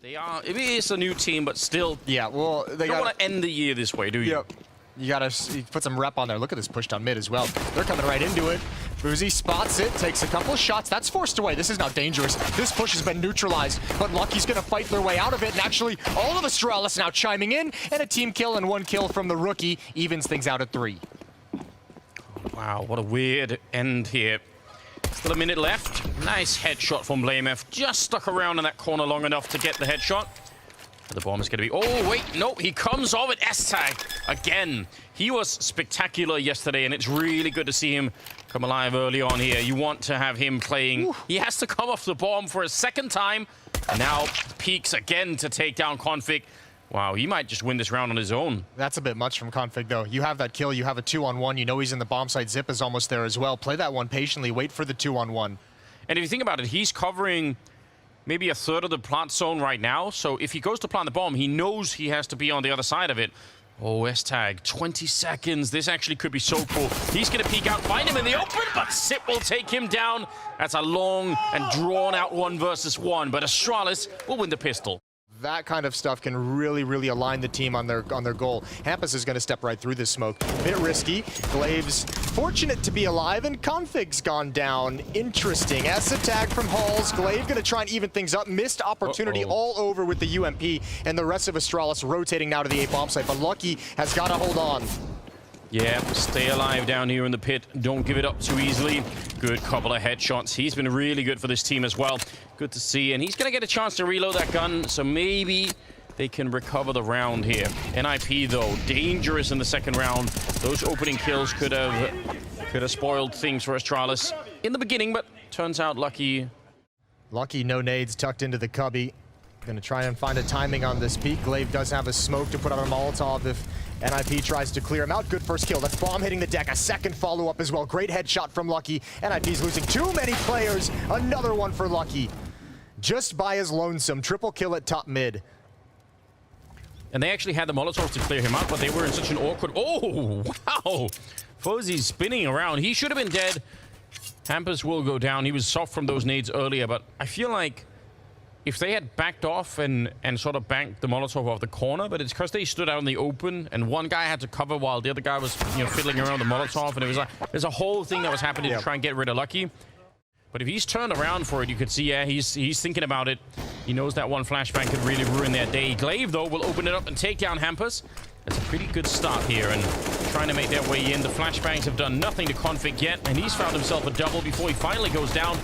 They are. It is a new team, but still. Yeah, well, they don't want to end the year this way, do you? Yep. You gotta put some rep on there. Look at this push down mid as well. They're coming right into it. Boozy spots it, takes a couple of shots. That's forced away. This is now dangerous. This push has been neutralized, but Lucky's gonna fight their way out of it. And actually, all of Astralis now chiming in, and a team kill and 1 kill from the rookie evens things out at 3. Wow, what a weird end here. Still a minute left. Nice headshot from BlameF. Just stuck around in that corner long enough to get the headshot. The bomb is going to be... Oh, wait, no, he comes off at S-Tag again. He was spectacular yesterday, and it's really good to see him come alive early on here. You want to have him playing... Ooh. He has to come off the bomb for a second time. And now peeks again to take down Config. Wow, he might just win this round on his own. That's a bit much from Config, though. You have that kill, you have a 2-on-1, you know he's in the bomb site. Zip is almost there as well. Play that one patiently, wait for the 2-on-1. And if you think about it, he's covering maybe a third of the plant zone right now. So if he goes to plant the bomb, he knows he has to be on the other side of it. Oh, S-Tag, 20 seconds. This actually could be so cool. He's going to peek out, find him in the open, but Sip will take him down. That's a long and drawn-out 1 versus 1, but Astralis will win the pistol. That kind of stuff can really, really align the team on their goal. Hampus is going to step right through this smoke. Bit risky. Glave's fortunate to be alive, and Config's gone down. Interesting. S-Tag from Halls. Glaive going to try and even things up. Missed opportunity all over with the UMP, and the rest of Astralis rotating now to the A bomb site. But Lucky has got to hold on. Yeah, stay alive down here in the pit. Don't give it up too easily. Good couple of headshots. He's been really good for this team as well. Good to see. And he's going to get a chance to reload that gun, so maybe they can recover the round here. NIP, though, dangerous in the second round. Those opening kills could have spoiled things for Astralis in the beginning, but turns out Lucky. Lucky, no nades tucked into the cubby. Gonna try and find a timing on this peak. Glaive does have a smoke to put on a Molotov if NIP tries to clear him out. Good first kill. That's bomb hitting the deck. A second follow-up as well. Great headshot from Lucky. NIP's losing too many players. Another one for Lucky. Just by his lonesome. Triple kill at top mid. And they actually had the Molotov to clear him out, but they were in such an awkward... Oh, wow! Fozy's spinning around. He should have been dead. Hampus will go down. He was soft from those nades earlier, but I feel like if they had backed off and sort of banked the Molotov off the corner, but it's because they stood out in the open and one guy had to cover while the other guy was, you know, fiddling around the Molotov, and it was like there's a whole thing that was happening to try and get rid of Lucky. But if he's turned around for it, you could see, yeah, he's thinking about it. He knows that one flashbang could really ruin their day. Glaive, though, will open it up and take down Hampus. That's a pretty good start here, and trying to make their way in. The flashbangs have done nothing to Config yet, and he's found himself a double before he finally goes down.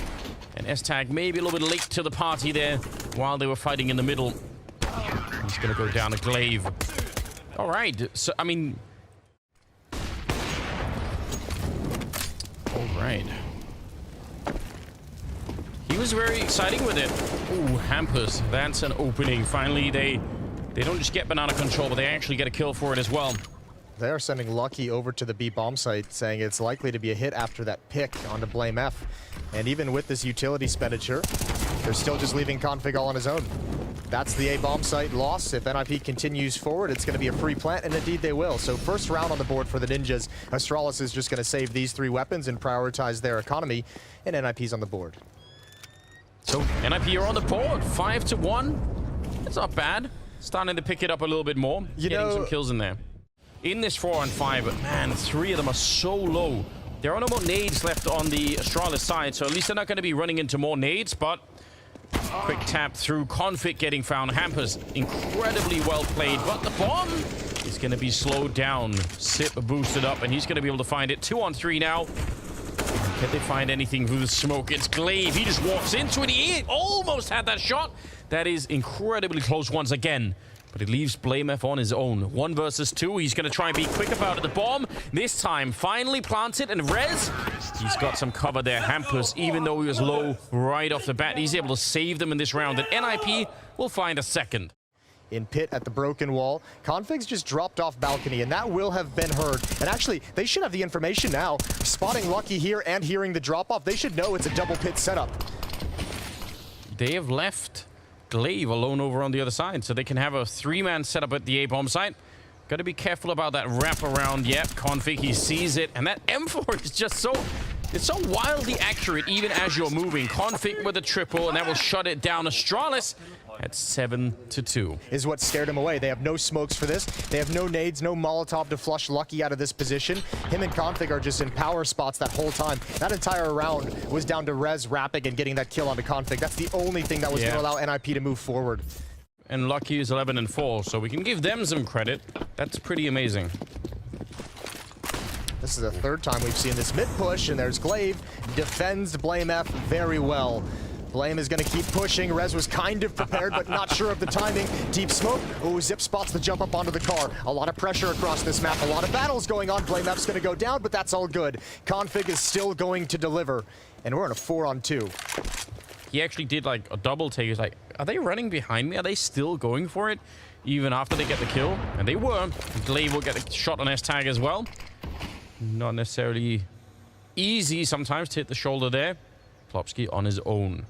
And S-Tag maybe a little bit late to the party there while they were fighting in the middle. He's going to go down to Glaive. All right. So, I mean... All right. He was very exciting with it. Ooh, Hampus. That's an opening. Finally, they don't just get banana control, but they actually get a kill for it as well. They are sending Lucky over to the B bomb site, saying it's likely to be a hit after that pick onto BlameF. And even with this utility expenditure, they're still just leaving Config all on his own. That's the A bomb site loss. If NIP continues forward, it's going to be a free plant, and indeed they will. So first round on the board for the Ninjas. Astralis is just going to save these 3 weapons and prioritize their economy, and NIP's on the board. So NIP are on the board, 5-1. It's not bad. Starting to pick it up a little bit more. Getting some kills in there. In this 4-on-5, but man, 3 of them are so low. There are no more nades left on the Astralis side, so at least they're not going to be running into more nades, but quick tap through. Config getting found. Hampus, incredibly well played, but the bomb is going to be slowed down. Sip boosted up, and he's going to be able to find it. 2-on-3 now. Can they find anything through the smoke? It's Glaive. He just walks into it. He almost had that shot. That is incredibly close once again. But it leaves BlameF on his own. 1 versus 2. He's going to try and be quick about it. The bomb, this time, finally planted. And Rez, he's got some cover there. Hampus, even though he was low right off the bat, he's able to save them in this round. And NIP will find a second. In pit at the broken wall. Config's just dropped off balcony, and that will have been heard. And actually, they should have the information now. Spotting Lucky here and hearing the drop-off, they should know it's a double pit setup. They have left Glaive alone over on the other side, so they can have a 3-man setup at the A-bomb site. Got to be careful about that wraparound. Yep, Config, he sees it, and that M4 is just so... It's so wildly accurate even as you're moving. Config with a triple, and that will shut it down. Astralis at 7-2. Is what scared him away. They have no smokes for this. They have no nades, no Molotov to flush Lucky out of this position. Him and Config are just in power spots that whole time. That entire round was down to Rez wrapping and getting that kill onto Config. That's the only thing that was going to allow NIP to move forward. And Lucky is 11-4, so we can give them some credit. That's pretty amazing. This is the third time we've seen this mid push, and there's Glaive. Defends Blame F very well. Blame is going to keep pushing. Rez was kind of prepared, but not sure of the timing. Deep smoke. Oh, Zip spots the jump up onto the car. A lot of pressure across this map. A lot of battles going on. Blame F's going to go down, but that's all good. Config is still going to deliver, and we're in a 4-on-2. He actually did like a double take. He's like, are they running behind me? Are they still going for it? Even after they get the kill? And they were. Glaive will get a shot on S-Tag as well. Not necessarily easy sometimes to hit the shoulder there. Plopsky on his own.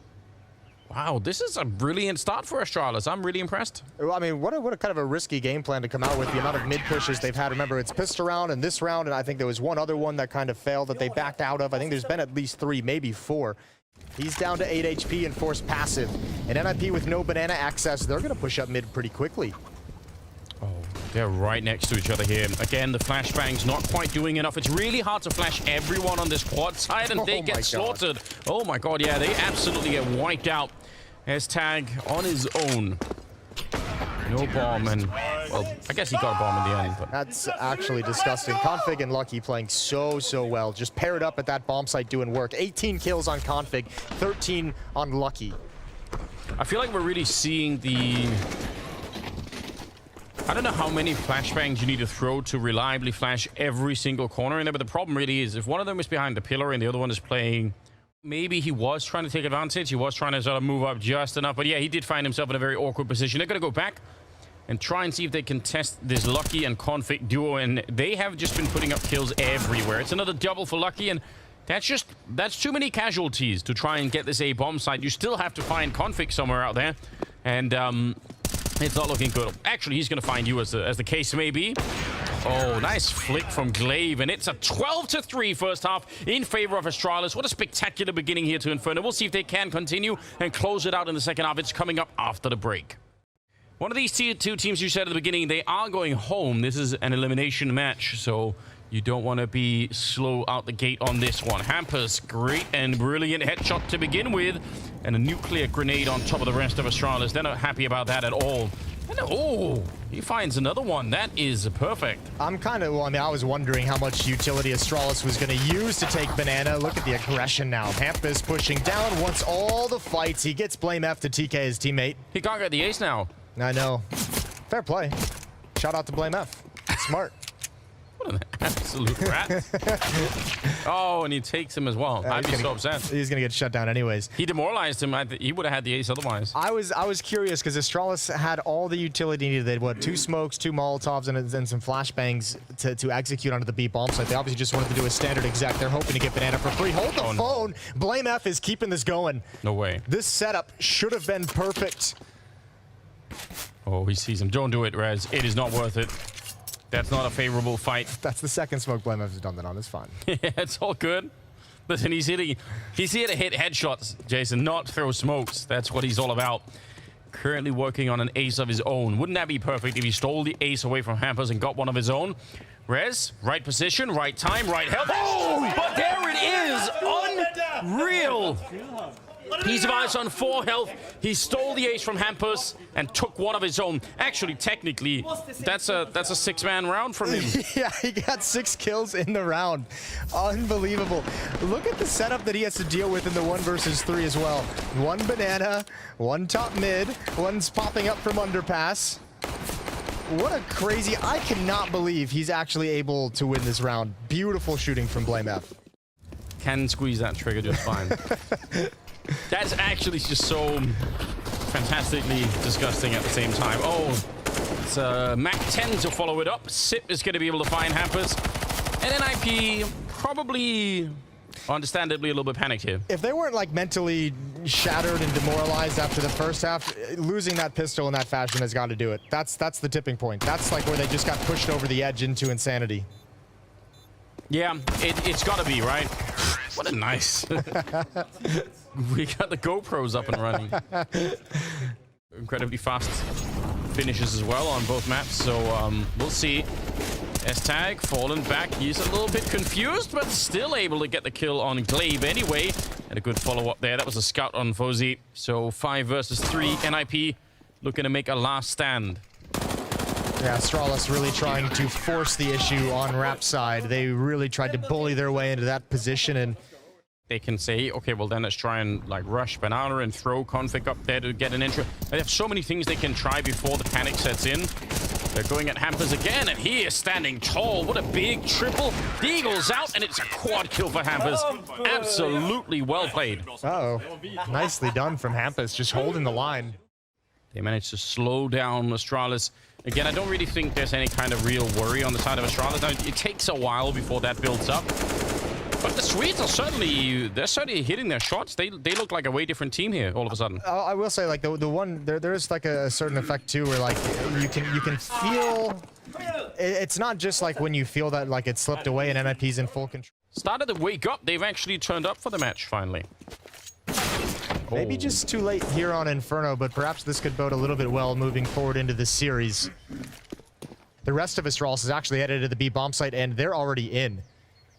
Wow, this is a brilliant start for Astralis. I'm really impressed. Well, I mean, what a kind of a risky game plan to come out with the amount of mid pushes they've had. Remember, it's pissed around in this round, and I think there was one other one that kind of failed that they backed out of. I think there's been at least 3, maybe 4. He's down to 8 HP and forced passive. And NIP with no banana access, they're going to push up mid pretty quickly. Oh, they're right next to each other here. Again, the flashbang's not quite doing enough. It's really hard to flash everyone on this quad side, and they get slaughtered. Oh my god, yeah, they absolutely get wiped out. S-Tag on his own. No bomb, and, well, I guess he got a bomb in the end. But that's actually disgusting. Config and Lucky playing so well. Just paired up at that bomb site doing work. 18 kills on Config, 13 on Lucky. I feel like we're really seeing the... I don't know how many flashbangs you need to throw to reliably flash every single corner in there, but the problem really is if one of them is behind the pillar and the other one is playing... Maybe he was trying to take advantage. He was trying to sort of move up just enough. But yeah, he did find himself in a very awkward position. They're going to go back and try and see if they can test this Lucky and Config duo. And they have just been putting up kills everywhere. It's another double for Lucky. And that's too many casualties to try and get this A bomb site. You still have to find Config somewhere out there. And it's not looking good. Actually, he's going to find you as the case may be. Oh, nice flick from Glaive, and it's a 12-3 first half in favor of Astralis. What a spectacular beginning here to Inferno. We'll see if they can continue and close it out in the second half. It's coming up after the break. One of these two teams you said at the beginning, they are going home. This is an elimination match, so you don't want to be slow out the gate on this one. Hampers, great and brilliant headshot to begin with, and a nuclear grenade on top of the rest of Astralis. They're not happy about that at all. And, oh, he finds another one. That is perfect. I'm kind of, well, I mean, I was wondering how much utility Astralis was going to use to take Banana. Look at the aggression now. Hampus pushing down, wants all the fights. He gets Blame F to TK his teammate. He can't get the ace now. I know. Fair play. Shout out to Blame F. Smart. What an absolute rat. Oh, and he takes him as well. I'd be so upset. He's going to get shut down anyways. He demoralized him. He would have had the ace otherwise. I was curious because Astralis had all the utility needed. They had, what, 2 smokes, 2 Molotovs, and some flashbangs to execute onto the B bomb site. They obviously just wanted to do a standard exec. They're hoping to get Banana for free. Hold the phone. No. Blame F is keeping this going. No way. This setup should have been perfect. Oh, he sees him. Don't do it, Rez. It is not worth it. That's not a favorable fight. That's the second smoke Blame F has done that on. It's fine. Yeah, it's all good. Listen, he's here to hit headshots, Jason, not throw smokes. That's what he's all about. Currently working on an ace of his own. Wouldn't that be perfect if he stole the ace away from Hampers and got one of his own? Rez, right position, right time, right health. Oh, but there it is. Unreal. He's advanced on 4 health. He stole the ace from Hampus and took one of his own. Actually, technically, that's a 6-man round from him. Yeah, he got 6 kills in the round. Unbelievable. Look at the setup that he has to deal with in the 1 versus 3 as well. 1 banana, 1 top mid, 1's popping up from underpass. What a crazy... I cannot believe he's actually able to win this round. Beautiful shooting from Blame F. Can squeeze that trigger just fine. That's actually just so fantastically disgusting at the same time. Oh, it's Mac 10 to follow it up. Sip is going to be able to find Hampers. And NIP probably, understandably, a little bit panicked here. If they weren't like mentally shattered and demoralized after the first half, losing that pistol in that fashion has got to do it. That's the tipping point. That's like where they just got pushed over the edge into insanity. Yeah, it's got to be, right? What a nice... We got the GoPros up and running. Incredibly fast finishes as well on both maps, so we'll see. S-Tag fallen back. He's a little bit confused, but still able to get the kill on Glaive anyway. And a good follow-up there. That was a scout on Fozy. So 5 versus 3. NIP looking to make a last stand. Yeah, Astralis really trying to force the issue on Rap side. They really tried to bully their way into that position, and they can say, okay, well then let's try and like rush Banana and throw Config up there to get an entry. They have so many things they can try before the panic sets in. They're going at Hampers again, and he is standing tall. What a big triple. Deagle's out, and it's a quad kill for Hampers. Absolutely well played. Uh-oh. Nicely done from Hampers, just holding the line. They managed to slow down Astralis. Again, I don't really think there's any kind of real worry on the side of Astralis. Now, it takes a while before that builds up. But the Swedes are certainly hitting their shots. They look like a way different team here all of a sudden. I will say, like, the one there is like a certain effect too, where like you can feel it's not just like when you feel that like it slipped away and NIP's in full control. Started to wake up. They've actually turned up for the match finally. Maybe just too late here on Inferno, but perhaps this could bode a little bit well moving forward into the series. The rest of Astralis is actually headed to the B bomb site, and they're already in.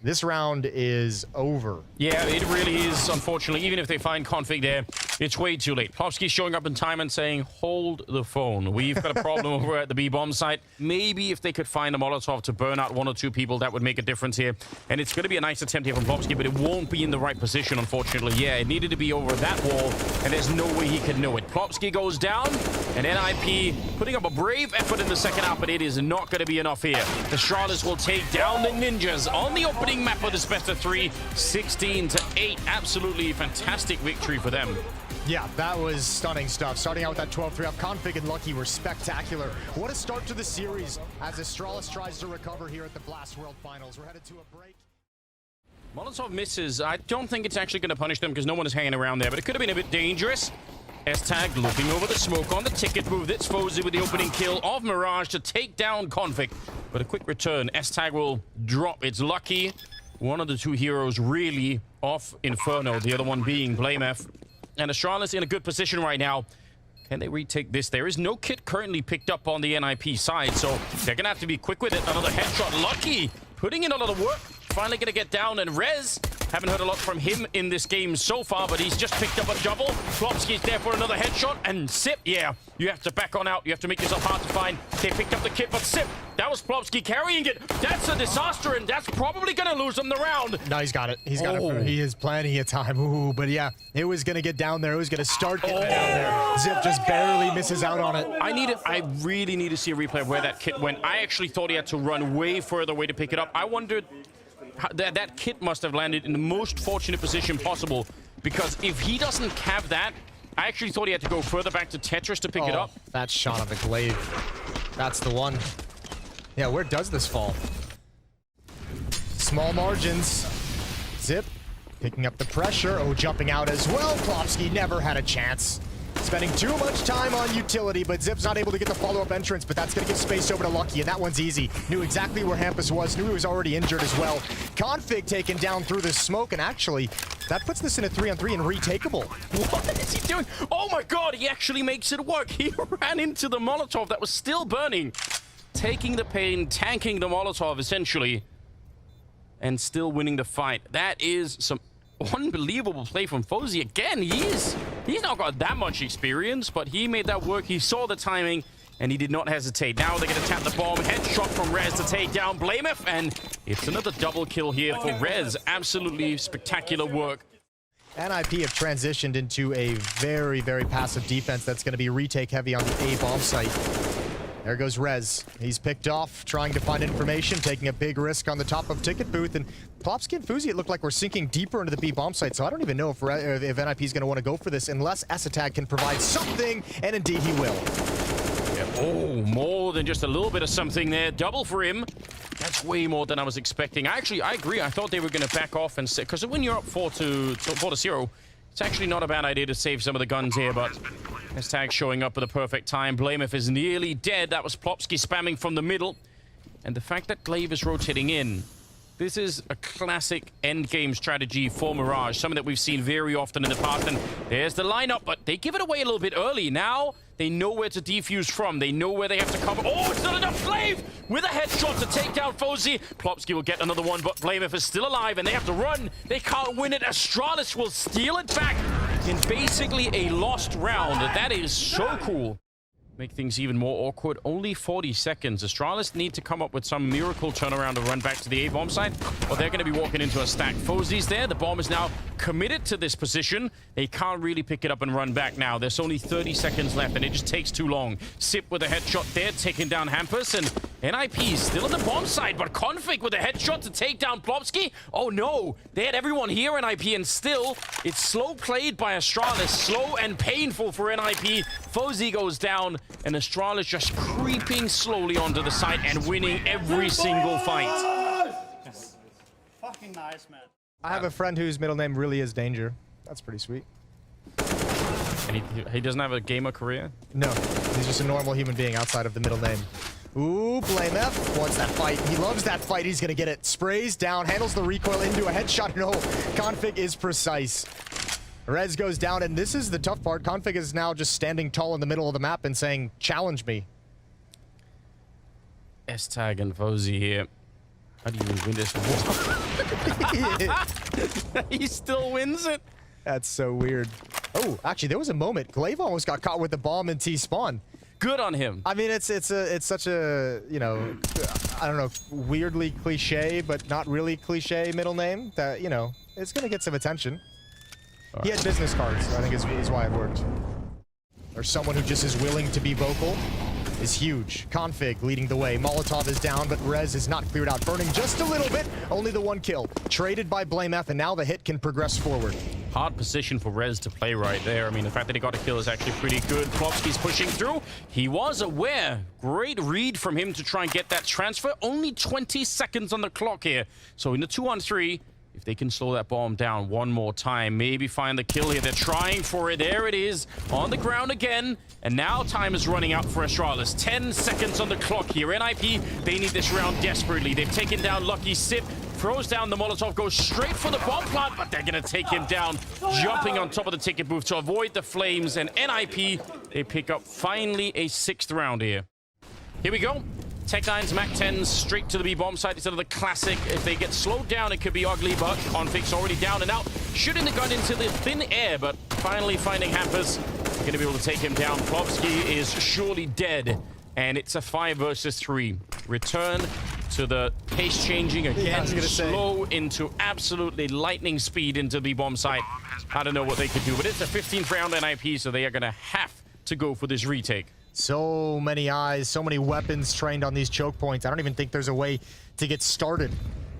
This round is over. Yeah, it really is, unfortunately. Even if they find Config there, it's way too late. Plopsky's showing up in time and saying, hold the phone. We've got a problem over at the B-bomb site. Maybe if they could find a Molotov to burn out 1 or 2 people, that would make a difference here. And it's going to be a nice attempt here from Plopsky, but it won't be in the right position, unfortunately. Yeah, it needed to be over that wall, and there's no way he could know it. Plopsky goes down, and NIP putting up a brave effort in the second half, but it is not going to be enough here. The Astralis will take down the Ninjas on the opening map of this best of 3, 16-8. Absolutely fantastic victory for them. Yeah, that was stunning stuff. Starting out with that 12-3 up, Config and Lucky were spectacular. What a start to the series as Astralis tries to recover here at the Blast World Finals. We're headed to a break. Molotov misses. I don't think it's actually going to punish them because no one is hanging around there, but it could have been a bit dangerous. S-Tag looking over the smoke on the ticket move. That's Fozy with the opening kill of Mirage to take down Config. But a quick return. S-Tag will drop. It's Lucky. One of the 2 heroes really off Inferno, the other one being BlameF. And Astralis in a good position right now. Can they retake this? There is no kit currently picked up on the NIP side, so they're going to have to be quick with it. Another headshot. Lucky putting in a lot of work. Finally going to get down, and Rez, haven't heard a lot from him in this game so far, but he's just picked up a double. Plopsky's there for another headshot, and Sip, yeah, you have to back on out. You have to make yourself hard to find. They picked up the kit, but Sip, that was Plopsky carrying it. That's a disaster, and that's probably going to lose them the round. No, he's got it. He's got it. He has plenty of time. Ooh, but yeah, it was going to get down there. It was going to start getting down there. Zip just barely misses out on it. I really need to see a replay of where that kit went. I actually thought he had to run way further away to pick it up. I wondered... That kit must have landed in the most fortunate position possible, because if he doesn't have that, I actually thought he had to go further back to Tetris to pick it up. That shot on the Glaive. That's the one. Yeah, where does this fall? Small margins. Zip picking up the pressure. Oh, jumping out as well. Plopsky never had a chance. Spending too much time on utility, but Zip's not able to get the follow-up entrance, but that's going to give space over to Lucky, and that one's easy. Knew exactly where Hampus was, knew he was already injured as well. Config taken down through the smoke, and actually, that puts this in a 3-on-3 and retakeable. What is he doing? Oh my god, he actually makes it work. He ran into the Molotov that was still burning. Taking the pain, tanking the Molotov, essentially, and still winning the fight. That is some unbelievable play from Fozy. Again, he's not got that much experience, but he made that work. He saw the timing, and he did not hesitate. Now they're going to tap the bomb. Headshot from Rez to take down BlameF, and it's another double kill here for Rez. Absolutely spectacular work. NIP have transitioned into a very, very passive defense that's going to be retake heavy on the A bomb site. There goes Rez. He's picked off, trying to find information, taking a big risk on the top of Ticket Booth. And Plopsky and Fozy, it looked like we're sinking deeper into the B bomb site, so I don't even know if NIP is going to want to go for this unless S-Tag can provide something, and indeed he will. Yeah, oh, more than just a little bit of something there. Double for him. That's way more than I was expecting. I agree. I thought they were going to back off and sit, because when you're up 4-0, it's actually not a bad idea to save some of the guns here, but S-Tag showing up at the perfect time. BlameF is nearly dead. That was Plopsky spamming from the middle. And the fact that Glaive is rotating in, this is a classic endgame strategy for Mirage, something that we've seen very often in the past. And there's the lineup, but they give it away a little bit early. Now, They know where to defuse from. They know where they have to cover. Oh, it's not enough. Glaive with a headshot to take down Fozy. Plopsky will get another one, but Blamef is still alive, and they have to run. They can't win it. Astralis will steal it back in basically a lost round. That is so cool. Make things even more awkward. Only 40 seconds. Astralis need to come up with some miracle turnaround to run back to the A bomb site, or they're going to be walking into a stack. Fozy's there. The bomb is now committed to this position. They can't really pick it up and run back now. There's only 30 seconds left, and it just takes too long. Sip with a headshot there, taking down Hampus, and NIP still on the bomb side, but Config with a headshot to take down Plopsky. Oh no, they had everyone here, NIP, and still, it's slow played by Astralis. Slow and painful for NIP. Fozy goes down, and Astralis just creeping slowly onto the site and winning every single fight. Yes. Fucking nice, man. I have a friend whose middle name really is Danger. That's pretty sweet. And he doesn't have a gamer career? No, he's just a normal human being outside of the middle name. Ooh, Blamef wants that fight. He loves that fight. He's gonna get it. Sprays down, handles the recoil into a headshot. No, Config is precise. Rez goes down, and this is the tough part. Config is now just standing tall in the middle of the map and saying, challenge me. S-Tag and Fozy here. How do you win this war? He still wins it. That's so weird. Oh, actually, there was a moment. Glaive almost got caught with the bomb in T-spawn. Good on him. I mean, it's such a, you know, I don't know, weirdly cliche, but not really cliche middle name that, you know, it's gonna get some attention. All he right. had business cards, I think is why it worked. Or someone who just is willing to be vocal is huge. Config leading the way. Molotov is down, but Rez is not cleared out. Burning just a little bit. Only the one kill. Traded by Blamef, and now the hit can progress forward. Hard position for Rez to play right there. I mean, the fact that he got a kill is actually pretty good. Plopsky's pushing through. He was aware. Great read from him to try and get that transfer. Only 20 seconds on the clock here. So in the 2-on-3, if they can slow that bomb down one more time, maybe find the kill here. They're trying for it. There it is, on the ground again. And now time is running out for Astralis. 10 seconds on the clock here. NIP, they need this round desperately. They've taken down Lucky. Sip throws down the Molotov, goes straight for the bomb plant, but they're going to take him down, jumping on top of the ticket booth to avoid the flames. And NIP, they pick up finally a 6th round here. Here we go. Tech9's Mac-10s straight to the B-bomb site instead of the classic. If they get slowed down, it could be ugly, but Config's already down and out. Shooting the gun into the thin air, but finally finding Hampus. Going to be able to take him down. Plopsky is surely dead, and it's a 5 versus 3. Return to the pace changing again. Yeah, I was gonna slow into absolutely lightning speed into the B-bomb site. I don't know what they could do, but it's a 15th round NIP, so they are going to have to go for this retake. So many eyes, so many weapons trained on these choke points. I don't even think there's a way to get started.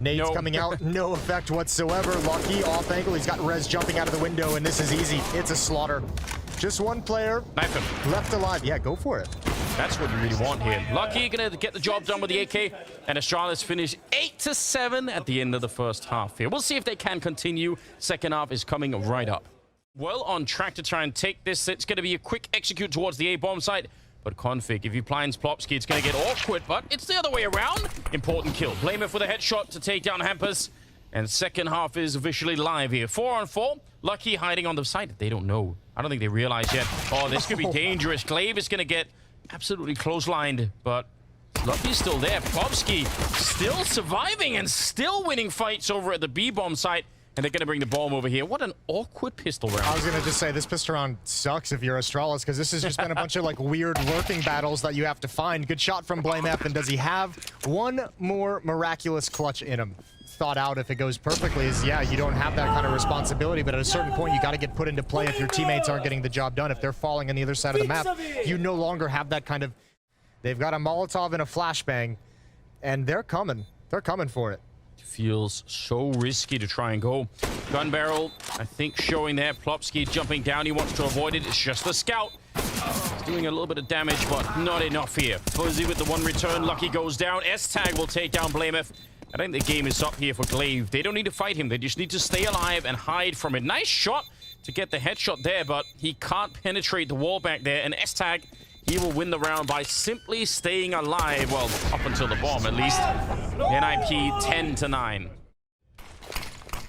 Nades coming out, no effect whatsoever. Lucky off angle. He's got Rez jumping out of the window, and this is easy. It's a slaughter. Just one player Knife him. left alive. Yeah, go for it. That's what you really want here. Lucky gonna get the job done with the AK, and Astralis finish 8-7 at the end of the first half here. We'll see if they can continue. Second half is coming right up. Well on track to try and take this. It's going to be a quick execute towards the A-bomb site. But Config, if he blinds Plopsky, it's going to get awkward, but it's the other way around. Important kill. Blamef with a headshot to take down Hampus. And second half is officially live here. 4-on-4. Lucky hiding on the site. They don't know. I don't think they realize yet. Oh, this could be dangerous. Glaive is going to get absolutely clotheslined, but Lucky's still there. Plopsky still surviving and still winning fights over at the B-bomb site. And they're going to bring the bomb over here. What an awkward pistol round. I was going to just say, this pistol round sucks if you're Astralis, because this has just been a bunch of like weird lurking battles that you have to find. Good shot from Blamef, and does he have one more miraculous clutch in him? Thought out if it goes perfectly is, yeah, you don't have that kind of responsibility, but at a certain point, you got to get put into play if your teammates aren't getting the job done. If they're falling on the other side of the map, you no longer have that kind of... They've got a Molotov and a flashbang, and they're coming. They're coming for it. Feels so risky to try and go. Gun barrel, I think, showing there. Plopsky jumping down. He wants to avoid it. It's just a scout. He's doing a little bit of damage, but not enough here. Fuzzy with the one return. Lucky goes down. S-Tag will take down Blamef. I think the game is up here for Glaive. They don't need to fight him. They just need to stay alive and hide from it. Nice shot to get the headshot there, but he can't penetrate the wall back there. And S-Tag, he will win the round by simply staying alive. Well, up until the bomb, at least. NIP 10-9.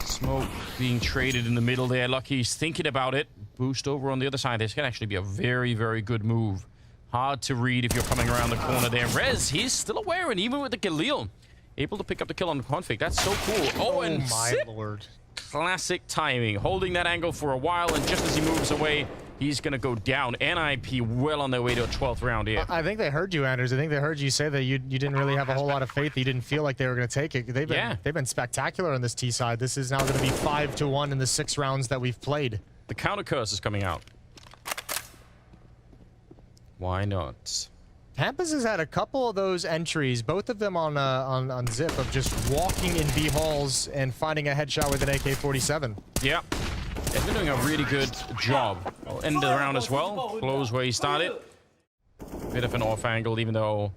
Smoke being traded in the middle there. Lucky's thinking about it. boost over on the other side. This can actually be a very, very good move. Hard to read if you're coming around the corner there. Rez, he's still aware, and even with the Galil, able to pick up the kill on the config. That's so cool. Oh, and my lord. Classic timing. Holding that angle for a while, and just as he moves away, he's going to go down. NIP well on their way to a 12th round here. I think they heard you, Anders. I think they heard you say that you didn't really have a whole lot of faith. You didn't feel like they were going to take it. They've been spectacular on this T side. This is now going to be 5-1 in the 6 rounds that we've played. The counter curse is coming out. Why not? Hampus has had a couple of those entries, both of them on Zip, of just walking in B halls and finding a headshot with an AK-47. Yeah. They've been doing a really good job. End of the round as well. Close where he started. Bit of an off angle, even though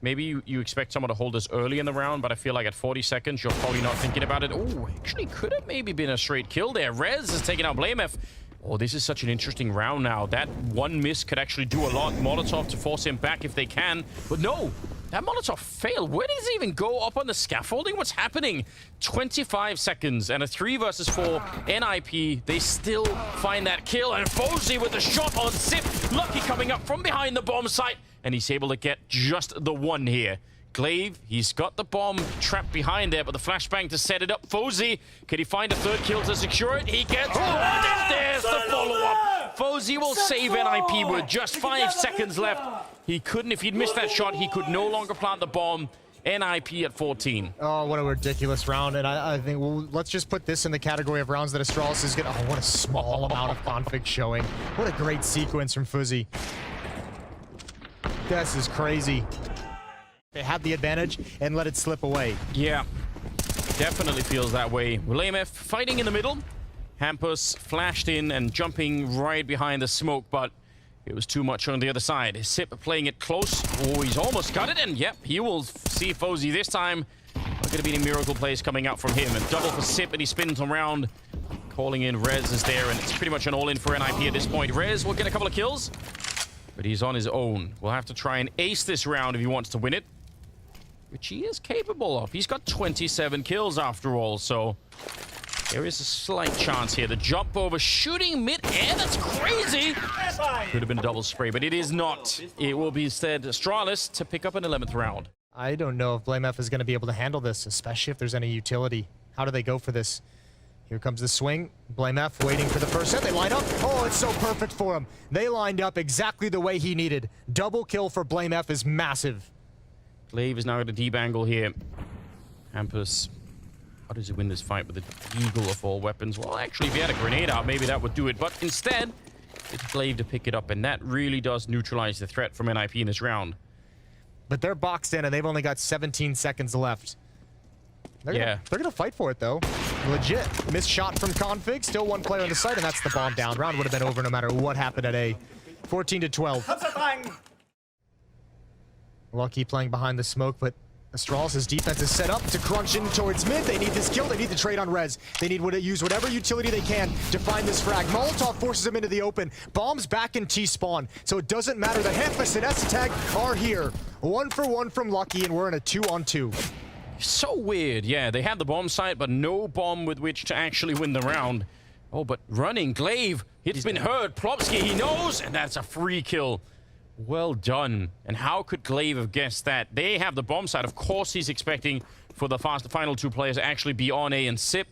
maybe you expect someone to hold this early in the round, but I feel like at 40 seconds, you're probably not thinking about it. Oh, actually could have maybe been a straight kill there. Rez is taking out BlameF. Oh, this is such an interesting round now. That one miss could actually do a lot. Molotov to force him back if they can. But no, that Molotov failed. Where does it even go? Up on the scaffolding? What's happening? 25 seconds and a 3 versus 4 NIP. They still find that kill. And Fozy with the shot on Zip. Lucky coming up from behind the bomb site. And he's able to get just the one here. Glaive, he's got the bomb trapped behind there, but the flashbang to set it up. Fozy, can he find a 3rd kill to secure it? He gets one, and there's the follow-up. Fozy will save NIP with just 5 seconds left. He couldn't, if he'd missed that shot, he could no longer plant the bomb. NIP at 14. Oh, what a ridiculous round. And I think, well, let's just put this in the category of rounds that Astralis is going to... Oh, what a small amount of config showing. What a great sequence from Fuzzy. This is crazy. They had the advantage and let it slip away. Yeah, definitely feels that way. BlameF fighting in the middle. Hampus flashed in and jumping right behind the smoke, but it was too much on the other side. Sip playing it close. Oh, he's almost got it, and yep, he will see Fozy this time. Not going to be any miracle plays coming out from him. And double for Sip, and he spins around. Calling in Rez is there, and it's pretty much an all-in for NIP at this point. Rez will get a couple of kills, but he's on his own. We'll have to try and ace this round if he wants to win it, which he is capable of. He's got 27 kills after all, so there is a slight chance here. The jump over, shooting mid-air, that's crazy! Could have been a double spray, but it is not. It will be instead Astralis to pick up an 11th round. I don't know if BlameF is going to be able to handle this, especially if there's any utility. How do they go for this? Here comes the swing. BlameF waiting for the first hit. They line up. Oh, it's so perfect for him. They lined up exactly the way he needed. Double kill for BlameF is massive. Glaive is now at a deep angle here. Hampus, how does he win this fight with the eagle of all weapons? Well, actually, if he had a grenade out, maybe that would do it. But instead, it's Glaive to pick it up, and that really does neutralize the threat from NIP in this round. But they're boxed in, and they've only got 17 seconds left. They're gonna fight for it, though. Legit. Missed shot from Config. Still one player on the site, and that's the bomb down. Round would have been over no matter what happened at A. 14-12. Lucky playing behind the smoke, but Astralis' defense is set up to crunch in towards mid. They need this kill. They need the trade on Rez. They need to use whatever utility they can to find this frag. Molotov forces him into the open. Bombs back in T-spawn. So it doesn't matter that Hampus and Estag are here. 1 for 1 from Lucky, and we're in a 2-on-2. So weird. Yeah, they had the bomb site, but no bomb with which to actually win the round. Oh, but running Glaive. It's been heard. Plopsky, he knows, and that's a free kill. Well done. And how could Glaive have guessed that? They have the bomb site. Of course he's expecting for the final 2 players to actually be on A, and Sip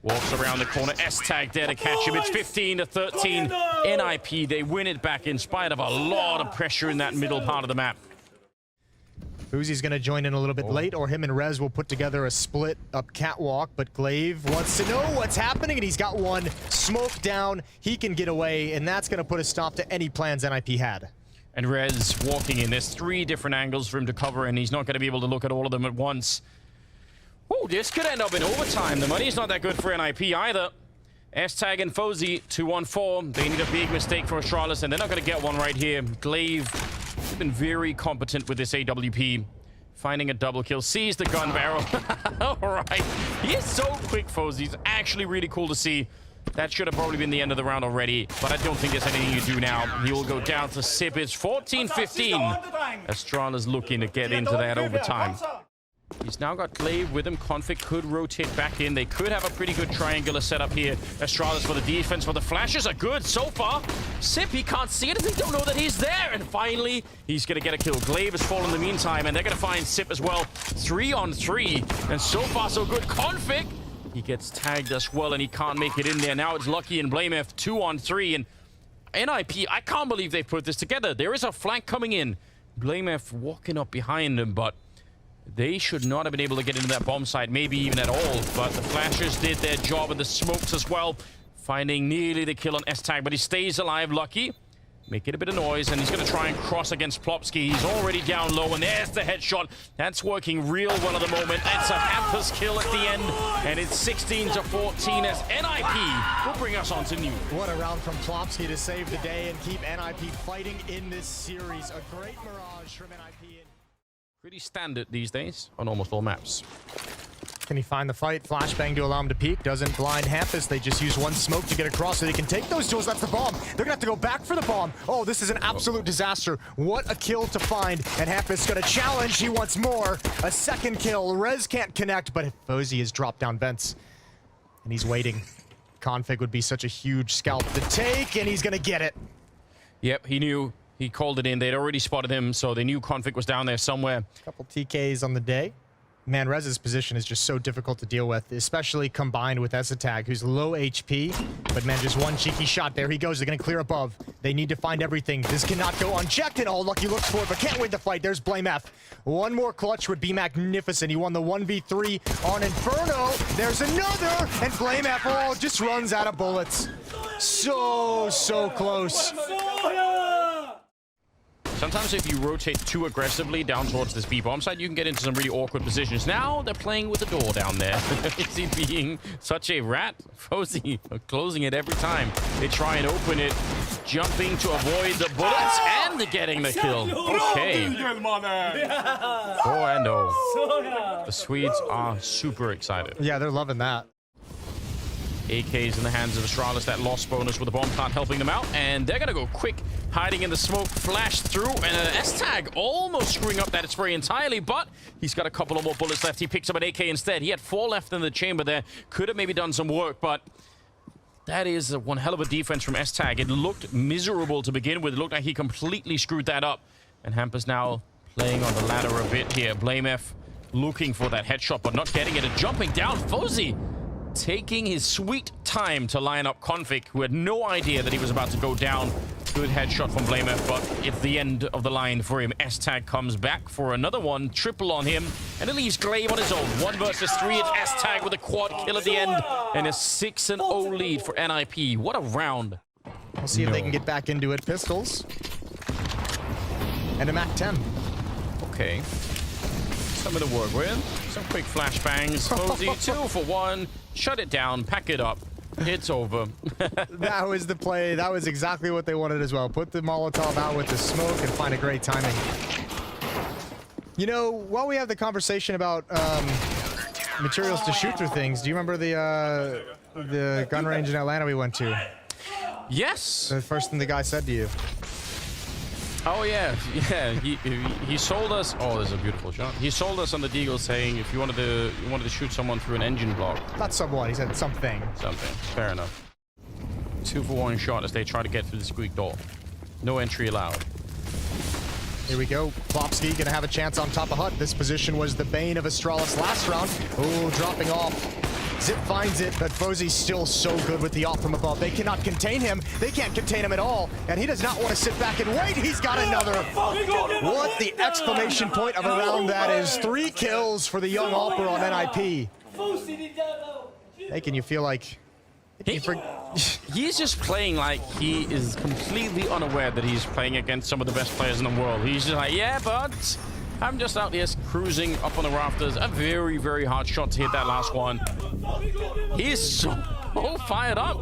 walks around the corner. S-tag there to catch him. It's 15-13. NIP, they win it back in spite of a lot of pressure in that middle part of the map. Fuzi's going to join in a little bit late, or him and Rez will put together a split up catwalk, but Glaive wants to know what's happening, and he's got one. Smoke down. He can get away, and that's going to put a stop to any plans NIP had. And Rez walking in. There's 3 different angles for him to cover, and he's not going to be able to look at all of them at once. Oh, this could end up in overtime. The money's not that good for NIP either. S-Tag and Fozy, 2-on-4. They need a big mistake for Astralis, and they're not going to get one right here. Glaive has been very competent with this AWP. Finding a double kill. Sees the gun barrel. All right. He is so quick, Fozy. It's actually really cool to see. That should have probably been the end of the round already, but I don't think there's anything you do now. He will go down to Sip. It's 14-15. Astralis looking to get into that overtime. He's now got Glaive with him. Config could rotate back in. They could have a pretty good triangular setup here. Astralis for the defense, for the flashes are good so far. Sip, he can't see anything, don't know that he's there. And finally, he's going to get a kill. Glaive has fallen in the meantime, and they're going to find Sip as well. 3 on 3, and so far so good. Config, he gets tagged as well, and he can't make it in there. Now it's Lucky and BlameF 2 on 3, and NIP, I can't believe they put this together. There is a flank coming in. BlameF walking up behind him, but they should not have been able to get into that bomb site, maybe even at all. But the flashers did their job, and the smokes as well, finding nearly the kill on S-Tag, but he stays alive. Lucky making a bit of noise, and he's going to try and cross against Plopsky. He's already down low, and there's the headshot. That's working real well at the moment. It's a Hampus kill at the end, and it's 16-14 as NIP will bring us on to new. What a round from Plopsky to save the day and keep NIP fighting in this series. A great mirage from NIP. Pretty standard these days on almost all maps. Can he find the fight? Flashbang to allow him to peek. Doesn't blind Hampus. They just use one smoke to get across so they can take those duels. That's the bomb. They're gonna have to go back for the bomb. Oh, this is an absolute disaster. What a kill to find. And Hampus gonna challenge. He wants more. A second kill. Rez can't connect, but Fozy has dropped down vents. And he's waiting. Config would be such a huge scalp to take, and he's gonna get it. Yep, he knew. He called it in. They'd already spotted him, so they knew Config was down there somewhere. Couple TKs on the day. Man, Rez's position is just so difficult to deal with, especially combined with S-Tag, who's low HP. But man, just one cheeky shot. There he goes. They're going to clear above. They need to find everything. This cannot go unchecked. And Lucky looks for it, but can't win the fight. There's BlameF. One more clutch would be magnificent. He won the 1v3 on Inferno. There's another. And BlameF, just runs out of bullets. So close. Sometimes if you rotate too aggressively down towards this B-bomb side, you can get into some really awkward positions. Now they're playing with the door down there. Is he being such a rat? Fozy closing it every time. They try and open it, jumping to avoid the bullets and getting the kill. Okay. 4-0. The Swedes are super excited. Yeah, they're loving that. AKs in the hands of Astralis. That loss bonus with the bomb plant helping them out. And they're going to go quick, hiding in the smoke, flash through. And an S-Tag almost screwing up that spray entirely, but he's got a couple of more bullets left. He picks up an AK instead. He had 4 left in the chamber there. Could have maybe done some work, but that is one hell of a defense from S-Tag. It looked miserable to begin with. It looked like he completely screwed that up. And Hampus now playing on the ladder a bit here. BlameF looking for that headshot, but not getting it. And jumping down, Fozy taking his sweet time to line up Config, who had no idea that he was about to go down. Good headshot from BlameF, but it's the end of the line for him. S-Tag comes back for another one, triple on him, and it leaves Glaive on his own. 1 versus 3, it's S-Tag with a quad kill at the end, and a 6-0 lead for NIP. What a round. We'll see if they can get back into it. Pistols. And a MAC-10. Okay. Something to work with. Some quick flashbangs. Fozy, 2 for 1. Shut it down. Pack it up. It's over. That was the play. That was exactly what they wanted as well. Put the Molotov out with the smoke and find a great timing. You know, while we have the conversation about materials to shoot through things, do you remember the gun range in Atlanta we went to? Yes. The first thing the guy said to you. Oh yeah, he sold us. Oh, there's a beautiful shot. He sold us on the deagle, saying if you wanted to shoot someone through an engine block. Not someone. He said something. Something. Fair enough. 2 for 1 shot as they try to get through the squeak door. No entry allowed. Here we go. Plopsky gonna have a chance on top of Hut. This position was the bane of Astralis last round. Oh, dropping off. Zip finds it, but Fozy's still so good with the off from above. They cannot contain him. They can't contain him at all. And he does not want to sit back and wait. He's got another. What the exclamation point of a round that is. 3 kills for the young Alper on NIP. Making you feel like... He's just playing like he is completely unaware that he's playing against some of the best players in the world. He's just like, yeah, but I'm just out here cruising up on the rafters. A very, very hard shot to hit that last one. He's so fired up.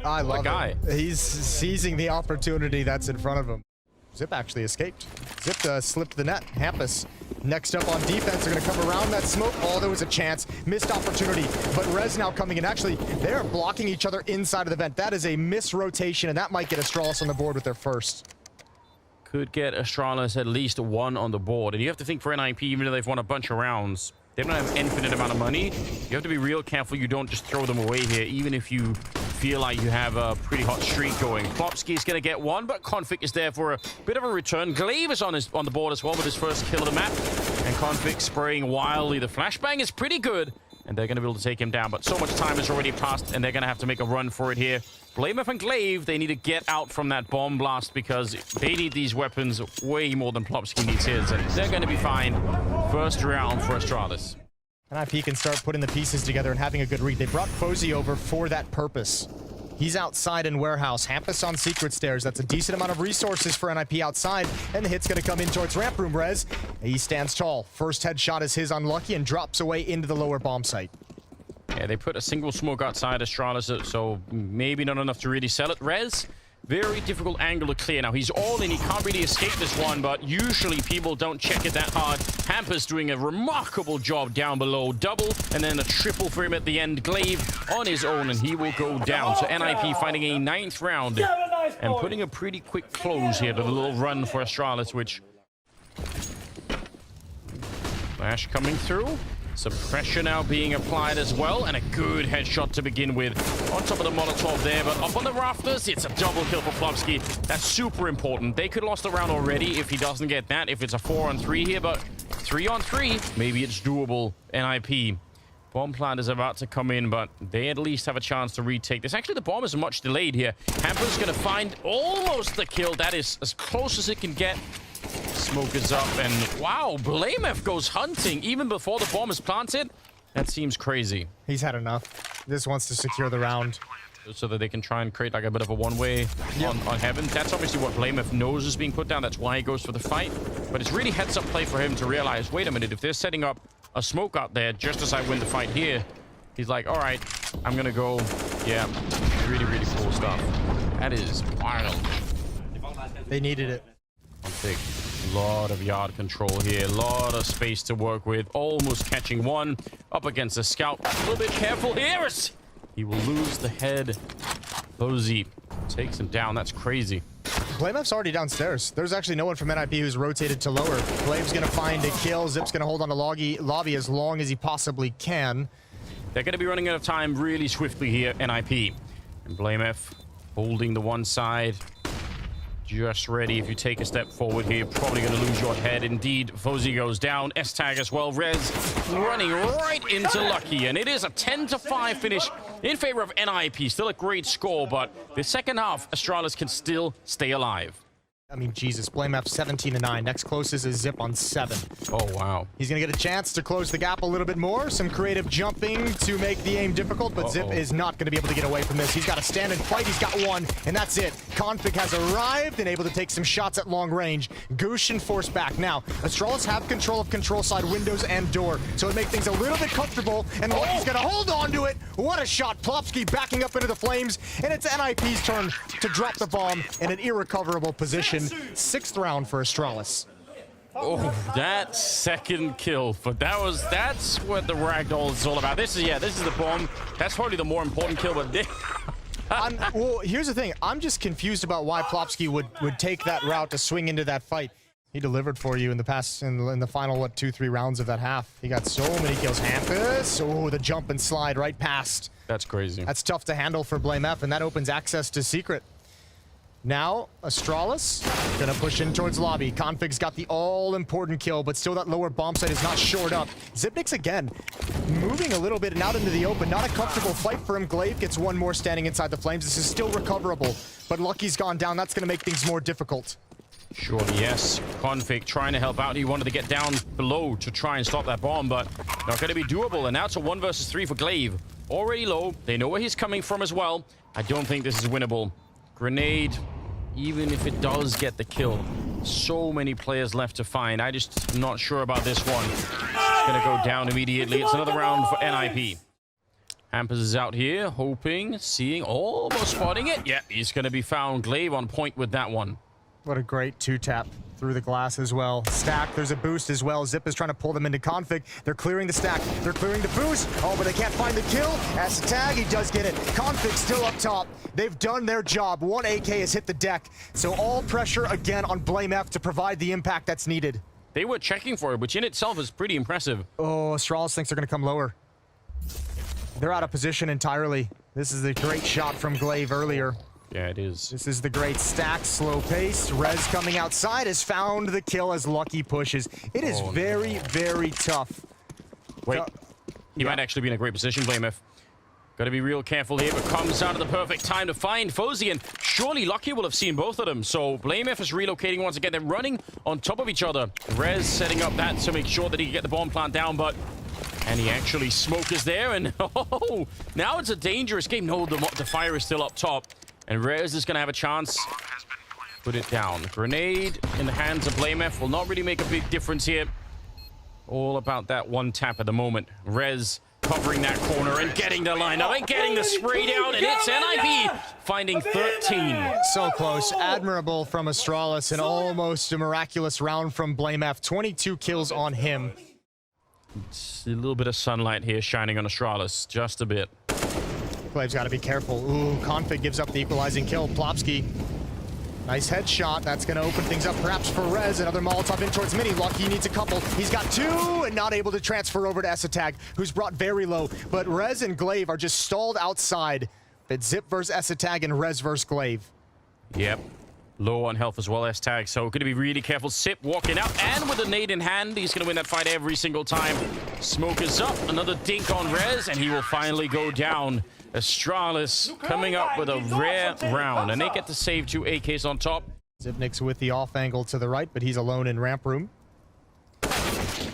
I love it. He's seizing the opportunity that's in front of him. Zip actually escaped. Zip slipped the net. Hampus next up on defense. They're going to come around that smoke. Oh, there was a chance. Missed opportunity. But Rez now coming in. Actually, they're blocking each other inside of the vent. That is a misrotation, and that might get Astralis on the board with their first. Could get Astralis at least 1 on the board. And you have to think for NIP, even though they've won a bunch of rounds, They don't have infinite amount of money. You have to be real careful you don't just throw them away here, even if you feel like you have a pretty hot streak going. Plopsky's going to get one, but Config is there for a bit of a return. Glaive is on the board as well with his first kill of the map. And Config spraying wildly. The flashbang is pretty good, and they're going to be able to take him down. But so much time has already passed, and they're going to have to make a run for it here. BlameF and Glaive, they need to get out from that bomb blast because they need these weapons way more than Plopsky needs his, and they're going to be fine. First round for Astralis. NIP can start putting the pieces together and having a good read. They brought Fozy over for that purpose. He's outside in warehouse. Hampus on secret stairs. That's a decent amount of resources for NIP outside, and the hit's going to come in towards ramp room. Rez, he stands tall. First headshot is his unlucky and drops away into the lower bomb site. Yeah, they put a single smoke outside Astralis, so maybe not enough to really sell it. Rez, very difficult angle to clear. Now, he's all in. He can't really escape this one, but usually people don't check it that hard. Hampus doing a remarkable job down below. Double, and then a triple for him at the end. Glaive on his own, and he will go down. So NIP finding a 9th round and putting a pretty quick close here to the little run for Astralis, which... Flash coming through. Suppression now being applied as well, and a good headshot to begin with. On top of the Molotov there, but up on the rafters, it's a double kill for Plopsky. That's super important. They could have lost the round already if he doesn't get that, if it's a 4-on-3 here, but 3-on-3, maybe it's doable. NIP. Bomb plant is about to come in, but they at least have a chance to retake this. Actually, the bomb is much delayed here. Hamper's going to find almost the kill. That is as close as it can get. Smoke is up, and wow, BlameF goes hunting even before the bomb is planted. That seems crazy. He's had enough. This wants to secure the round. So that they can try and create like a bit of a one-way on Heaven. That's obviously what BlameF knows is being put down. That's why he goes for the fight. But it's really heads-up play for him to realize, wait a minute, if they're setting up a smoke out there just as I win the fight here, he's like, all right, I'm gonna go. Yeah, really, really cool stuff. That is wild. They needed it. Big. Lot of yard control here, a lot of space to work with, almost catching one up against a scout. A little bit careful here. He will lose the head. Fozy takes him down. That's crazy. BlameF's already downstairs. There's actually no one from NIP who's rotated to lower. Glaive's gonna find a kill. Zip's gonna hold on to lobby as long as he possibly can. They're gonna be running out of time really swiftly here, NIP. And BlameF holding the one side. Just ready. If you take a step forward here, you're probably going to lose your head. Indeed, Fozy goes down. S-tag as well. Rez running right into Lucky. And it is a 10-5 finish in favor of NIP. Still a great score, but the second half, Astralis can still stay alive. I mean, Jesus, BlameF 17-9. Next closest is Zip on 7. Oh, wow. He's going to get a chance to close the gap a little bit more. Some creative jumping to make the aim difficult, but Zip is not going to be able to get away from this. He's got to stand and fight. He's got one, and that's it. Config has arrived and able to take some shots at long range. Gushin forced back. Now, Astralis have control of control side windows and door, so it makes things a little bit comfortable, and Lucky's going to hold on to it. What a shot. Plopsky backing up into the flames, and it's NIP's turn to drop the bomb in an irrecoverable position. 6th round for Astralis. Oh, that second kill, but that's what the ragdoll is all about. This is the bomb. That's probably the more important kill, but well, here's the thing. I'm just confused about why Plopsky would take that route to swing into that fight. He delivered for you in the final, what, 2-3 rounds of that half. He got so many kills. Hampus, oh, the jump and slide right past. That's crazy. That's tough to handle for BlameF, and that opens access to Secret. Now, Astralis gonna push in towards lobby. Config's got the all-important kill, but still that lower bomb site is not shored up. Zipnik's again moving a little bit and out into the open. Not a comfortable fight for him. Glaive gets one more standing inside the flames. This is still recoverable, but Lucky's gone down. That's gonna make things more difficult. Surely, yes. Config trying to help out. He wanted to get down below to try and stop that bomb, but not going to be doable. And now it's a 1 versus 3 for Glaive. Already low. They know where he's coming from as well. I don't think this is winnable. Grenade, even if it does get the kill, so many players left to find. I just am not sure about this one. It's going to go down immediately. It's another round for NIP. Hampus is out here, hoping, seeing, almost spotting it. Yeah, he's going to be found. Glaive on point with that one. What a great 2-tap through the glass as well. Stack, there's a boost as well. Zip is trying to pull them into config. They're clearing the stack. They're clearing the boost. Oh, but they can't find the kill. As a tag, he does get it. Config still up top. They've done their job. One AK has hit the deck. So all pressure again on BlameF to provide the impact that's needed. They were checking for it, which in itself is pretty impressive. Oh, Astralis thinks they're going to come lower. They're out of position entirely. This is a great shot from Glaive earlier. Yeah, it is. This is the great stack, slow pace. Rez coming outside has found the kill as Lucky pushes. It is very tough. Wait, he might actually be in a great position, BlameF. Got to be real careful here, but comes out at the perfect time to find Fozy, and surely Lucky will have seen both of them. So BlameF is relocating once again. They're running on top of each other. Rez setting up that to make sure that he can get the bomb plant down, but... And he actually smokers there, and oh, now it's a dangerous game. No, the fire is still up top. And Rez is going to have a chance. Put it down. Grenade in the hands of BlameF will not really make a big difference here. All about that one tap at the moment. Rez covering that corner and getting the lineup and getting the spray down. And it's NIP finding 13. So close. Admirable from Astralis and almost a miraculous round from BlameF. 22 kills on him. It's a little bit of sunlight here shining on Astralis. Just a bit. Glaive's got to be careful. Ooh, Config gives up the equalizing kill. Plopsky. Nice headshot. That's going to open things up perhaps for Rez. Another Molotov in towards Mini. Lucky needs a couple. He's got two and not able to transfer over to Esatag, who's brought very low. But Rez and Glaive are just stalled outside. It's Zip versus Esatag and Rez versus Glaive. Yep. Low on health as well as Tag, so going to be really careful. Sip walking out, and with a nade in hand, he's going to win that fight every single time. Smoke is up, another dink on Rez, and he will finally go down. Astralis coming up with a rare round, and they get to save 2 AKs on top. Zipnik's with the off angle to the right, but he's alone in ramp room.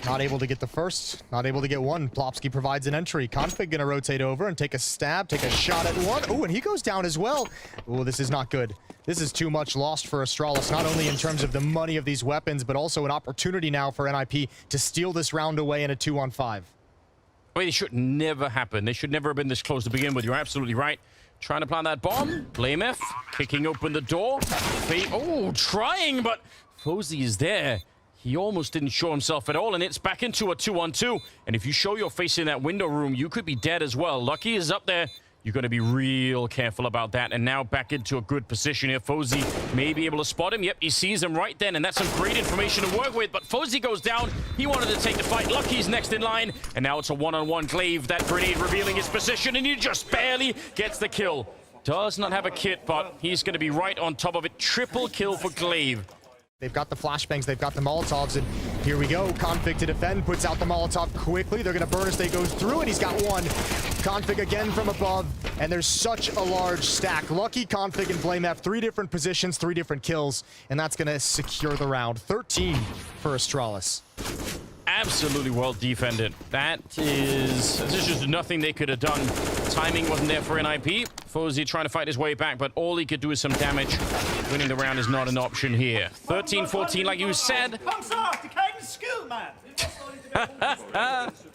Not able to get the first, not able to get one. Plopsky provides an entry. Config gonna rotate over and take a stab, take a shot at one. Oh, and he goes down as well. Oh, this is not good. This is too much lost for Astralis, not only in terms of the money of these weapons, but also an opportunity now for NIP to steal this round away in a 2-on-5. I mean, it should never happen. They should never have been this close to begin with. You're absolutely right. Trying to plant that bomb. BlameF kicking open the door. Oh, trying, but Fozy is there. He almost didn't show himself at all, and it's back into a 2-on-2. And if you show your face in that window room, you could be dead as well. Lucky is up there. You're going to be real careful about that. And now back into a good position here. Fozy may be able to spot him. Yep, he sees him right then, and that's some great information to work with. But Fozy goes down. He wanted to take the fight. Lucky's next in line, and now it's a 1-on-1 Glaive. That grenade revealing his position, and he just barely gets the kill. Does not have a kit, but he's going to be right on top of it. Triple kill for Glaive. They've got the flashbangs, they've got the Molotovs, and here we go. Config to defend, puts out the Molotov quickly. They're going to burn as they go through, and he's got one. Config again from above, and there's such a large stack. Lucky, Config, and BlameF, 3 different positions, 3 different kills, and that's going to secure the round. 13 for Astralis. Absolutely well defended. There's just nothing they could have done. Timing wasn't there for NIP. Fozy trying to fight his way back, but all he could do is some damage. Winning the round is not an option here. 13-14, like you said.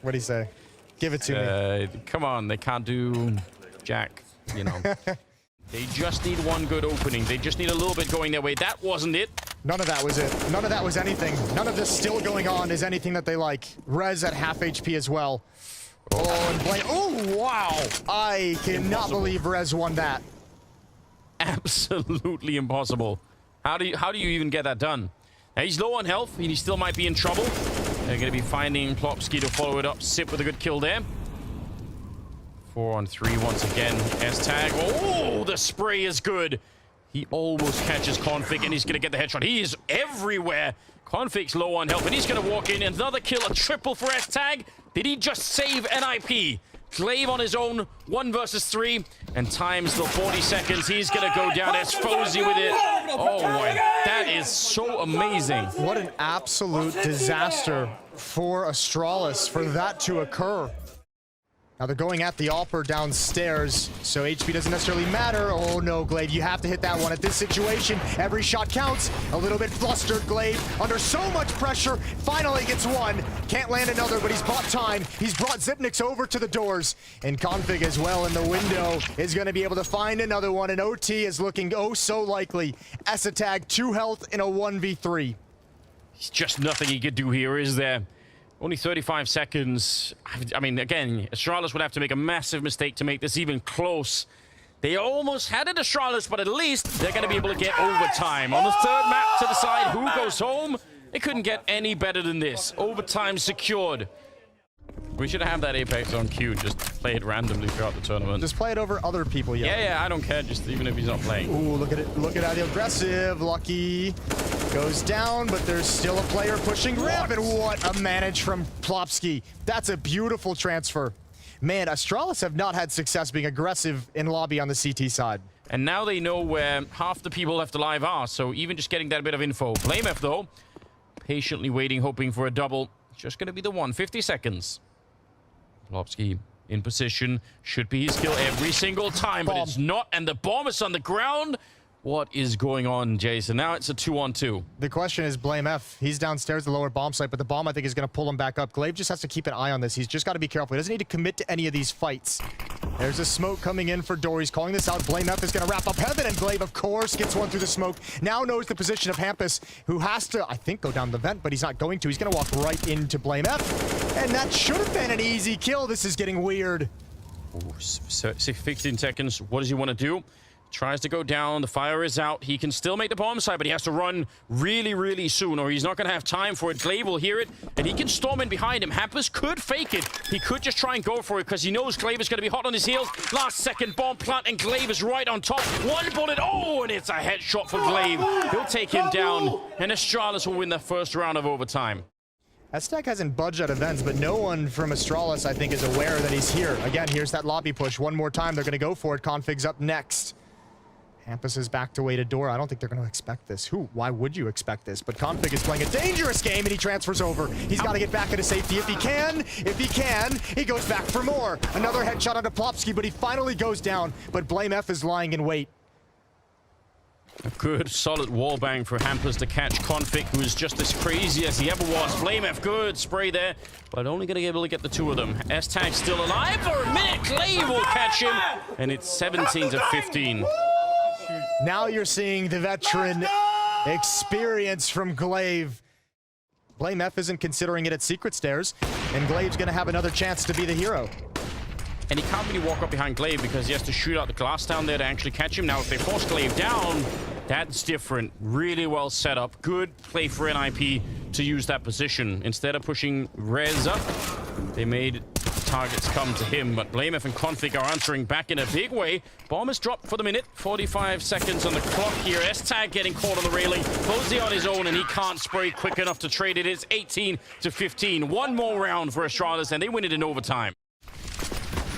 What'd he say? Give it to me. Come on, they can't do jack, you know. They just need one good opening. They just need a little bit going their way. That wasn't it. None of that was it. None of that was anything. None of this still going on is anything that they like. Rez at half HP as well. Oh, and Blame. Oh, wow. I cannot believe Rez won that. Absolutely impossible. How do you even get that done? Now, he's low on health, and he still might be in trouble. They're going to be finding Plopsky to follow it up. Sip with a good kill there. 4-on-3 once again. S-tag. Oh, the spray is good. He almost catches Config, and he's going to get the headshot. He is everywhere. Config's low on health, and he's going to walk in. Another kill, a triple for S-tag. Did he just save NIP? Glaive on his own, 1 versus 3, and times the 40 seconds. He's going to go down as Fozy with it. Oh, my. That is so amazing. What an absolute disaster for Astralis for that to occur. Now they're going at the Alper downstairs, so HP doesn't necessarily matter. Oh no, Glaive, you have to hit that one. At this situation, every shot counts. A little bit flustered, Glaive, under so much pressure, finally gets one. Can't land another, but he's bought time. He's brought Zipniks over to the doors. And Config as well in the window is going to be able to find another one, and OT is looking oh so likely. Esatag, 2 health in a 1v3. It's just nothing he could do here, is there? Only 35 seconds. I mean, again, Astralis would have to make a massive mistake to make this even close. They almost had it, Astralis, but at least they're going to be able to get overtime. On the third map to the side, who goes home? It couldn't get any better than this. Overtime secured. We should have that Apex on cue. Just play it randomly throughout the tournament. Just play it over other people, Yeah, I don't care. Just even if he's not playing. Ooh, look at it. Look at how the aggressive. Lucky goes down, but there's still a player pushing Rev. And what a manage from Plopsky. That's a beautiful transfer. Man, Astralis have not had success being aggressive in lobby on the CT side. And now they know where half the people left alive are. So even just getting that bit of info. BlameF, though, patiently waiting, hoping for a double. Just going to be the one. 50 seconds. Plopsky in position. Should be his kill every single time, but it's not. And the bomb is on the ground. What is going on, Jason? Now it's a 2-on-2. The question is BlameF. He's downstairs the lower bomb site, but the bomb, I think, is going to pull him back up. Glaive just has to keep an eye on this. He's just got to be careful. He doesn't need to commit to any of these fights. There's a smoke coming in for Door. He's calling this out. BlameF is going to wrap up Heaven, and Glaive, of course, gets one through the smoke. Now knows the position of Hampus, who has to, I think, go down the vent, but he's not going to. He's going to walk right into BlameF, and that should have been an easy kill. This is getting weird. Ooh, 15 seconds. What does he want to do? Tries to go down. The fire is out. He can still make the bomb site, but he has to run really, really soon, or he's not going to have time for it. Glaive will hear it, and he can storm in behind him. Hampus could fake it. He could just try and go for it, because he knows Glaive is going to be hot on his heels. Last second bomb plant, and Glaive is right on top. One bullet. Oh, and it's a headshot for Glaive. He'll take him down, and Astralis will win the first round of overtime. Aztec hasn't budged at events, but no one from Astralis, I think, is aware that he's here. Again, here's that lobby push. One more time. They're going to go for it. Config's up next. Hampus is back to wait a door. I don't think they're going to expect this. Why would you expect this? But Config is playing a dangerous game, and he transfers over. He's got to get back into safety if he can. If he can, he goes back for more. Another headshot onto Plopsky, but he finally goes down. But BlameF is lying in wait. A good, solid wallbang for Hampus to catch Config, who is just as crazy as he ever was. BlameF, good spray there, but only going to be able to get the two of them. S-Tag still alive for a minute. Glaive will catch him, and it's 17-15. Now you're seeing the veteran experience from Glaive. BlameF isn't considering it at Secret Stairs, and Glaive's going to have another chance to be the hero. And he can't really walk up behind Glaive because he has to shoot out the glass down there to actually catch him. Now, if they force Glaive down, that's different. Really well set up. Good play for NIP to use that position. Instead of pushing Rez up, they made targets come to him, but BlameF and Config are answering back in a big way. Bomb is dropped for the minute. 45 seconds on the clock here. S-Tag getting caught on the railing. Posey on his own, and he can't spray quick enough to trade it. It's 18-15. One more round for Astralis, and they win it in overtime.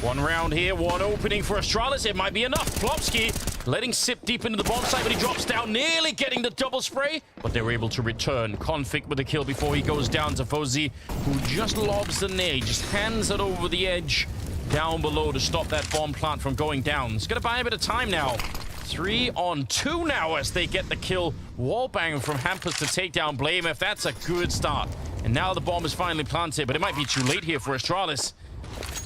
One round here, one opening for Astralis. It might be enough. Plopsky letting Sip deep into the bomb site, but he drops down, nearly getting the double spray. But they were able to return. Config with a kill before he goes down to Fozzy, who just lobs the nade, just hands it over the edge down below to stop that bomb plant from going down. It's going to buy a bit of time now. 3-on-2 now as they get the kill. Wallbang from Hampus to take down BlameF. That's a good start. And now the bomb is finally planted, but it might be too late here for Astralis.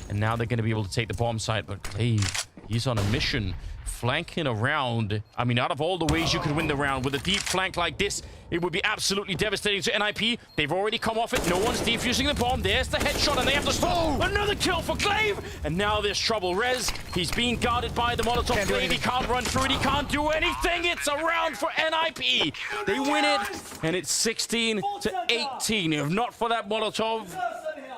And now they're going to be able to take the bomb site, but Glaive, he's on a mission. Flanking around. I mean, out of all the ways you could win the round, with a deep flank like this, it would be absolutely devastating to NIP. They've already come off it. No one's defusing the bomb. There's the headshot, and they have to stop. Another kill for Glaive. And now there's trouble. Rez, he's being guarded by the Molotov. Glaive, he can't run through it. He can't do anything. It's a round for NIP. They win it, and it's 16-18. If not for that Molotov,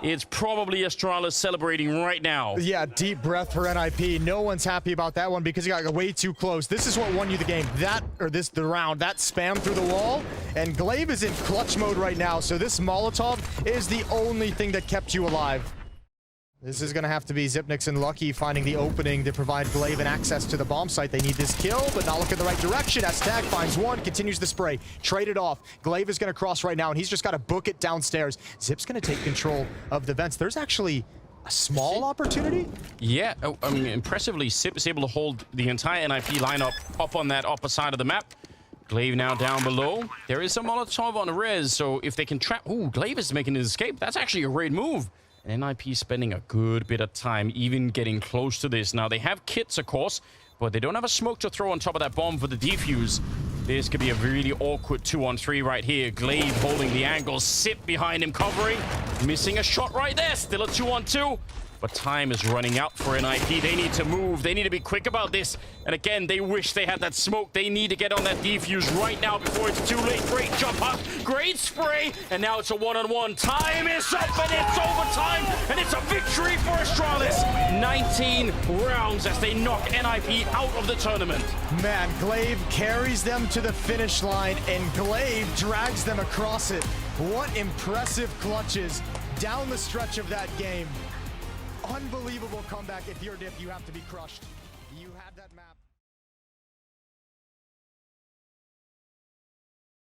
it's probably Astralis celebrating right now. Yeah, deep breath for NIP. No one's happy about that one because he got way too close. This is what won you the game. The round, that spam through the wall. And Glaive is in clutch mode right now, so this Molotov is the only thing that kept you alive. This is going to have to be Zipnix and Lucky finding the opening to provide Glaive and access to the bomb site. They need this kill, but not look in the right direction. S-Tag finds one, continues the spray. Trade it off. Glaive is going to cross right now, and he's just got to book it downstairs. Zip's going to take control of the vents. There's actually a small opportunity. Yeah, I mean, impressively, Sip is able to hold the entire NIP lineup up on that upper side of the map. Glaive now down below. There is a Molotov on Rez, so if they can trap... Ooh, Glaive is making his escape. That's actually a great move. NIP spending a good bit of time even getting close to this. Now, they have kits, of course, but they don't have a smoke to throw on top of that bomb for the defuse. This could be a really awkward 2-on-3 right here. Glaive holding the angle. Sip behind him, covering. Missing a shot right there. Still a 2-on-2. But time is running out for NIP. They need to move. They need to be quick about this. And again, they wish they had that smoke. They need to get on that defuse right now before it's too late. Great jump up, great spray, and now it's a one-on-one. Time is up, and it's overtime, and it's a victory for Astralis. 19 rounds as they knock NIP out of the tournament. Man, Glaive carries them to the finish line, and Glaive drags them across it. What impressive clutches down the stretch of that game. Unbelievable comeback. If you're Diff, you have to be crushed. You had that map.